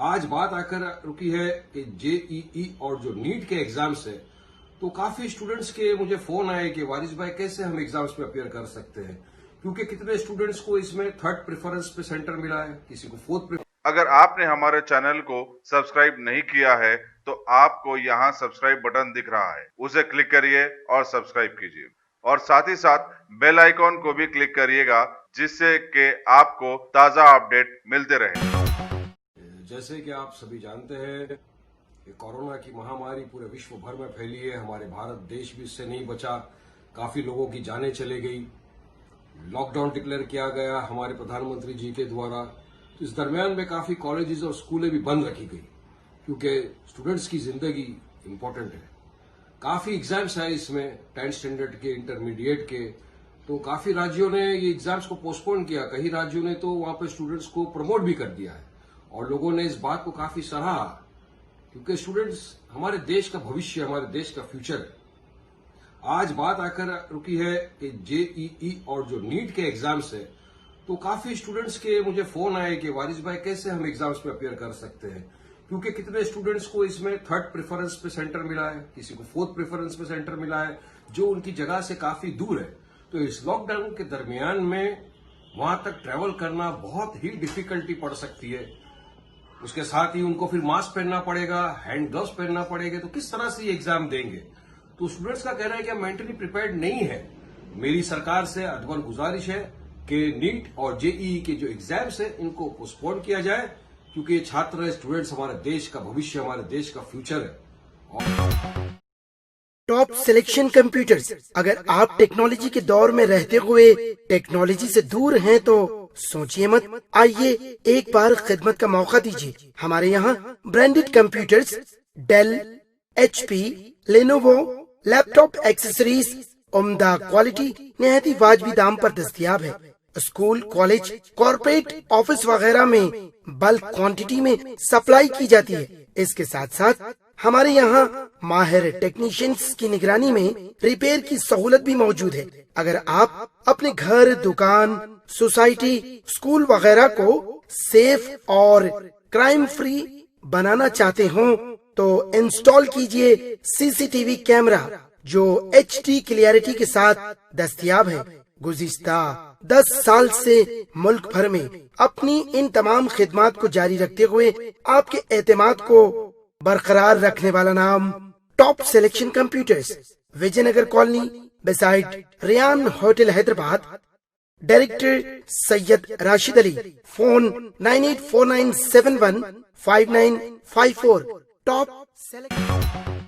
آج بات آ کر رکی ہے کہ JEE اور جو نیٹ کے ایگزامز ہیں تو کافی اسٹوڈنٹس کے مجھے فون آئے کہ وارث بھائی کیسے ہم ایگزامز میں اپیئر کر سکتے ہیں، کیونکہ کتنے اسٹوڈنٹس کو اس میں 3rd پریفرنس پہ سینٹر ملا ہے، کسی کو 4th پریفرنس۔ اگر آپ نے ہمارے چینل کو سبسکرائب نہیں کیا ہے تو آپ کو یہاں سبسکرائب بٹن دکھ رہا ہے، اسے کلک کریے اور سبسکرائب کیجیے، اور ساتھ ہی ساتھ بیل آئیکن کو بھی کلک کریے گا جس سے کہ آپ کو تازہ اپڈیٹ ملتے رہے۔ جیسے کہ آپ سبھی جانتے ہیں کہ کورونا کی مہاماری پورے وشو بھر میں پھیلی ہے، ہمارے بھارت دیش بھی اس سے نہیں بچا، کافی لوگوں کی جانیں چلے گئی، لاک ڈاؤن ڈکلیئر کیا گیا ہمارے پردھان منتری جی کے دوارا۔ تو اس درمیان میں کافی کالجز اور اسکولیں بھی بند رکھی گئی کیونکہ اسٹوڈنٹس کی زندگی امپورٹنٹ ہے۔ کافی ایگزامس ہیں اس میں 10th اسٹینڈرڈ کے، انٹرمیڈیٹ کے، تو کافی راجیوں نے یہ ایگزامس کو پوسٹ پون کیا، کئی راجیوں نے تو وہاں پہ اسٹوڈنٹس کو پروموٹ بھی کر دیا ہے، اور لوگوں نے اس بات کو کافی سراہا کیونکہ اسٹوڈنٹس ہمارے دیش کا بھوشیہ، ہمارے دیش کا فیوچر ہے۔ آج بات آ کر رکی ہے کہ JEE اور جو نیٹ کے ایگزامز ہیں تو کافی اسٹوڈنٹس کے مجھے فون آئے کہ وارث بھائی کیسے ہم ایگزامز میں اپیئر کر سکتے ہیں، کیونکہ کتنے اسٹوڈنٹس کو اس میں 3rd پریفرنس پہ سینٹر ملا ہے، کسی کو 4th پریفرنس پہ سینٹر ملا ہے، جو ان کی جگہ سے کافی دور ہے۔ تو اس لاک ڈاؤن کے درمیان میں وہاں تک ٹریول کرنا بہت ہی ڈیفیکلٹی پڑ سکتی ہے، اس کے ساتھ ہی ان کو پھر ماسک پہننا پڑے گا، ہینڈ گلوز پہننا پڑے گا، تو کس طرح سے یہ ایگزام دیں گے؟ تو اسٹوڈنٹس کا کہنا ہے کہ مینٹلی پریپیئرڈ نہیں ہے۔ میری سرکار سے ادبن گزارش ہے کہ نیٹ اور JEE کے جو ایگزامس ہیں ان کو پوسٹ پون کیا جائے، کیونکہ یہ چھاتر اسٹوڈنٹس ہمارے دیش کا بھوشیہ، ہمارے دیش کا فیوچر ہے۔ Top selection computers. اگر آپ ٹیکنالوجی کے دور میں رہتے ہوئے ٹیکنالوجی سے دور ہیں تو سوچئے مت، آئیے ایک بار خدمت کا موقع دیجیے۔ ہمارے یہاں branded computers, Dell, HP، Lenovo, laptop accessories عمدہ کوالٹی نہایت ہی واجبی دام پر دستیاب ہے۔ اسکول، کالج، کارپوریٹ آفس وغیرہ میں بلک کوانٹٹی میں سپلائی کی جاتی ہے۔ اس کے ساتھ ساتھ ہمارے یہاں ماہر ٹیکنیشینز کی نگرانی میں ریپیئر کی سہولت بھی موجود ہے۔ اگر آپ اپنے گھر، دکان، سوسائٹی، اسکول وغیرہ کو سیف اور کرائم فری بنانا چاہتے ہوں تو انسٹال کیجئے CCTV کیمرہ جو HD کلیئرٹی کے ساتھ دستیاب ہے۔ گزشتہ 10 سال سے ملک بھر میں اپنی ان تمام خدمات کو جاری رکھتے ہوئے آپ کے اعتماد کو برقرار رکھنے والا نام top selection computers, Vijay Nagar colony, beside Ryan hotel, Hyderabad. Director Syed Rashid Ali. Phone 9849715954۔ Top selection